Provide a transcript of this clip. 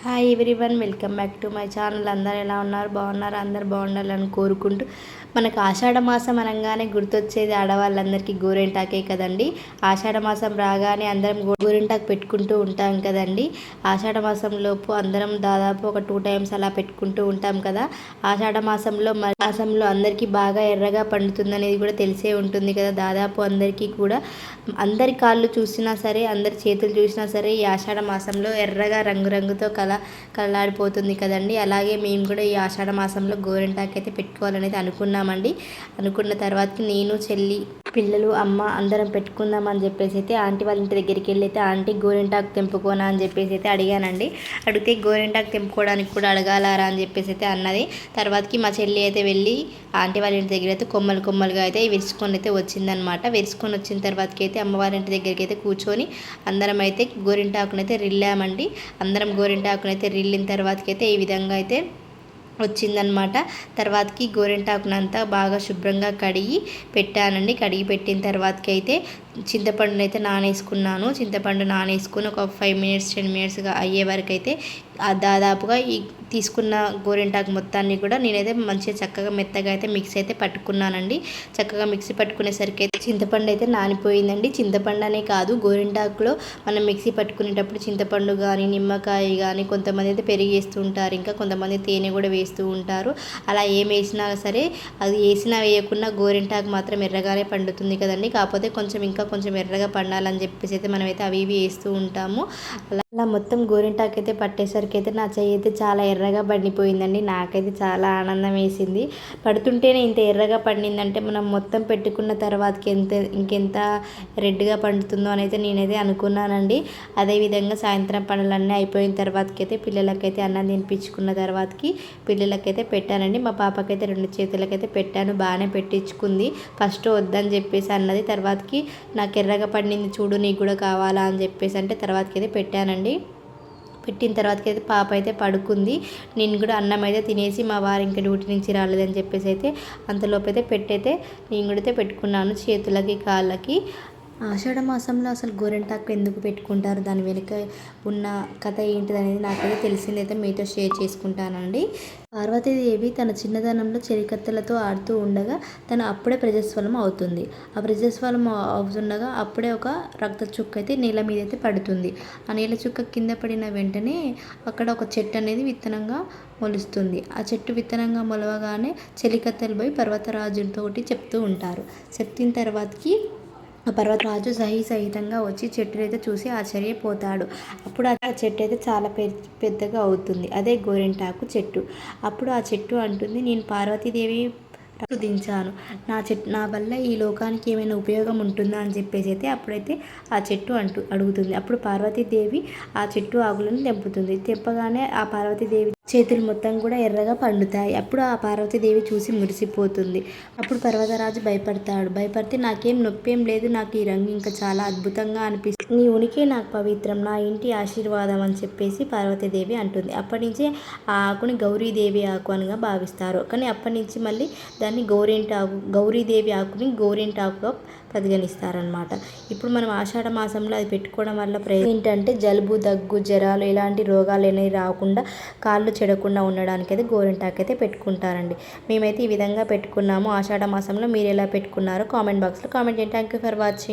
Hi everyone, welcome back to my channel. అందరు ఎలా ఉన్నారు? బాగున్నారు? అందరు బాగుండాలని కోరుకుంటూ, మనకు ఆషాఢ మాసం అనగానే గుర్తొచ్చేది ఆడవాళ్ళందరికీ గోరింటాకే కదండి. ఆషాఢ మాసం రాగానే అందరం గోరింటాకు పెట్టుకుంటూ ఉంటాం కదండి. ఆషాఢ మాసంలోపు అందరం దాదాపు ఒక 2 టైమ్స్ అలా పెట్టుకుంటూ ఉంటాం కదా. ఆషాఢ మాసంలో అందరికీ బాగా ఎర్రగా పండుతుంది అనేది కూడా తెలిసే ఉంటుంది కదా. దాదాపు అందరికీ కూడా అందరి కాళ్ళు చూసినా సరే, అందరి చేతులు చూసినా సరే ఈ ఆషాఢ మాసంలో ఎర్రగా రంగురంగుతో కలలాడిపోతుంది కదండి. అలాగే మేము కూడా ఈ ఆషాఢ మాసంలో గోరింటాకు అయితే పెట్టుకోవాలనేది అనుకున్నామండి. అనుకున్న తర్వాతకి నేను, చెల్లి, పిల్లలు, అమ్మ అందరం పెట్టుకుందామని చెప్పేసి అయితే ఆంటీ వాళ్ళ ఇంటి దగ్గరికి వెళ్ళి అయితే ఆంటీ గోరింటాకు తెంపుకోనా అని చెప్పేసి అయితే అడిగానండి. అడిగితే గోరింటాకు తెంపుకోవడానికి కూడా అడగాలారా అని చెప్పేసి అయితే అన్నది. తర్వాతకి మా చెల్లి అయితే వెళ్ళి ఆంటీ వాళ్ళ ఇంటి దగ్గర అయితే కొమ్మలుగా అయితే విరుచుకొని అయితే వచ్చిందనమాట. విరుచుకొని వచ్చిన తర్వాతకి అయితే అమ్మవారి ఇంటి దగ్గరికి అయితే కూర్చొని అందరం అయితే గోరింటాకునైతే రిల్లామండి. అందరం గోరింటాకునైతే రిల్లిన తర్వాతకి అయితే ఈ విధంగా అయితే వచ్చిందనమాట. తర్వాతకి గోరింటాకునంతా బాగా శుభ్రంగా కడిగి పెట్టానండి. కడిగి పెట్టిన తర్వాతకి అయితే చింతపండుని అయితే నానేసుకున్నాను. చింతపండు నానేసుకుని ఒక 5 మినిట్స్ 10 మినిట్స్గా అయ్యే వరకు అయితే దాదాపుగా ఈ తీసుకున్న గోరింటాకు మొత్తాన్ని కూడా నేనైతే మంచిగా చక్కగా మెత్తగా అయితే మిక్సీ అయితే పట్టుకున్నానండి. చక్కగా మిక్సీ పట్టుకునేసరికి అయితే చింతపండు అయితే నానిపోయిందండి. చింతపండు అనే కాదు, గోరింటాకులో మనం మిక్సీ పట్టుకునేటప్పుడు చింతపండు కానీ, నిమ్మకాయ కానీ, కొంతమంది అయితే పెరుగు వేస్తూ ఉంటారు, ఇంకా కొంతమంది తేనె కూడా వేస్తూ ఉంటారు. అలా ఏం వేసినా సరే, అది వేసినా వేయకున్నా గోరింటాకు మాత్రం ఎర్రగానే పండుతుంది కదండి. కాకపోతే కొంచెం ఎర్రగా పండాలని చెప్పేసి అయితే మనమైతే అవి ఇవి వేస్తూ ఉంటాము. అలా మొత్తం గోరింటాకు అయితే పట్టేసరికి అయితే నా చెయ్యి అయితే చాలా ఎర్రగా పండిపోయిందండి. నాకైతే చాలా ఆనందం వేసింది. పడుతుంటేనే ఇంత ఎర్రగా పండిందంటే మనం మొత్తం పెట్టుకున్న తర్వాతకి ఇంకెంత రెడ్గా పండుతుందో అని అయితే నేనైతే అనుకున్నానండి. అదేవిధంగా సాయంత్రం పనులన్నీ అయిపోయిన తర్వాతకి అయితే పిల్లలకైతే అన్నం తినిపించుకున్న తర్వాతకి పిల్లలకైతే పెట్టానండి. మా పాపకైతే 2 చేతులకైతే పెట్టాను. బాగానే పెట్టించుకుంది. ఫస్ట్ వద్దని చెప్పేసి అన్నది. తర్వాతకి నాకు ఎర్రగా పండింది చూడు, నీకు కూడా కావాలా అని చెప్పేసి అంటే తర్వాతకి అయితే పెట్టానండి. పెట్టిన తర్వాతకి అయితే పాప అయితే పడుకుంది. నేను కూడా అన్నం అయితే తినేసి మా వారు ఇంకా డ్యూటీ నుంచి రాలేదని చెప్పేసి అయితే అంతలోపు అయితే పెట్టయితే నేను కూడా అయితే పెట్టుకున్నాను చేతులకి, కాళ్ళకి. ఆషాఢ మాసంలో అసలు గోరింటాకు ఎందుకు పెట్టుకుంటారు, దాని వెనుక ఉన్న కథ ఏంటిది అనేది నాకైతే తెలిసిందైతే మీతో షేర్ చేసుకుంటానండి. పార్వతీదేవి తన చిన్నతనంలో చెలికత్తెలతో ఆడుతూ ఉండగా తను అప్పుడే ప్రజస్వలం అవుతుంది. ఆ ప్రజస్వలం అవుతుండగా అప్పుడే ఒక రక్త చుక్క అయితే నేల మీద అయితే పడుతుంది. ఆ నేల చుక్క కింద పడిన వెంటనే అక్కడ ఒక చెట్టు అనేది విత్తనంగా మొలుస్తుంది. ఆ చెట్టు విత్తనంగా మొలవగానే చెలికత్తెలు పోయి పర్వతరాజుతో చెప్తూ ఉంటారు. చెప్పిన తర్వాతకి ఆ పర్వతరాజు సహితంగా వచ్చి చెట్టును అయితే చూసి ఆశ్చర్యపోతాడు. అప్పుడు ఆ చెట్టు అయితే చాలా పెద్దగా అవుతుంది. అదే గోరింటాకు చెట్టు. అప్పుడు ఆ చెట్టు అంటుంది, నేను పార్వతీదేవి దించాను, నా వల్ల ఈ లోకానికి ఏమైనా ఉపయోగం ఉంటుందా అని చెప్పేసి అయితే అప్పుడైతే ఆ చెట్టు అడుగుతుంది. అప్పుడు పార్వతీదేవి ఆ చెట్టు ఆకులను తెంపుతుంది. తెంపగానే ఆ పార్వతీదేవి చేతులు మొత్తం కూడా ఎర్రగా పండుతాయి. అప్పుడు ఆ పార్వతీదేవి చూసి మురిసిపోతుంది. అప్పుడు పర్వతరాజు భయపడితే నాకేం నొప్పి ఏం లేదు, నాకు ఈ రంగు ఇంకా చాలా అద్భుతంగా అనిపిస్తుంది, నీ ఉనికి నాకు పవిత్రం, నా ఇంటి ఆశీర్వాదం అని చెప్పేసి పార్వతీదేవి అంటుంది. అప్పటి నుంచి ఆ ఆకుని గౌరీదేవి ఆకు అనగా భావిస్తారు. కానీ అప్పటి నుంచి మళ్ళీ దాన్ని గౌరీదేవి ఆకుని గోరింటాకుగా పరిగణిస్తారనమాట. ఇప్పుడు మనం ఆషాఢ మాసంలో అది పెట్టుకోవడం వల్ల ఏంటంటే జలుబు, దగ్గు, జ్వరాలు ఇలాంటి రోగాలు అనేవి రాకుండా, కాళ్ళు చెడకుండా ఉండడానికి అయితే గోరింటాకు అయితే పెట్టుకుంటారండి. మేమైతే ఈ విధంగా పెట్టుకున్నాము ఆషాఢ మాసంలో. మీరు ఎలా పెట్టుకున్నారో కామెంట్ బాక్స్లో కామెంట్ చేయండి. Thank you for watching.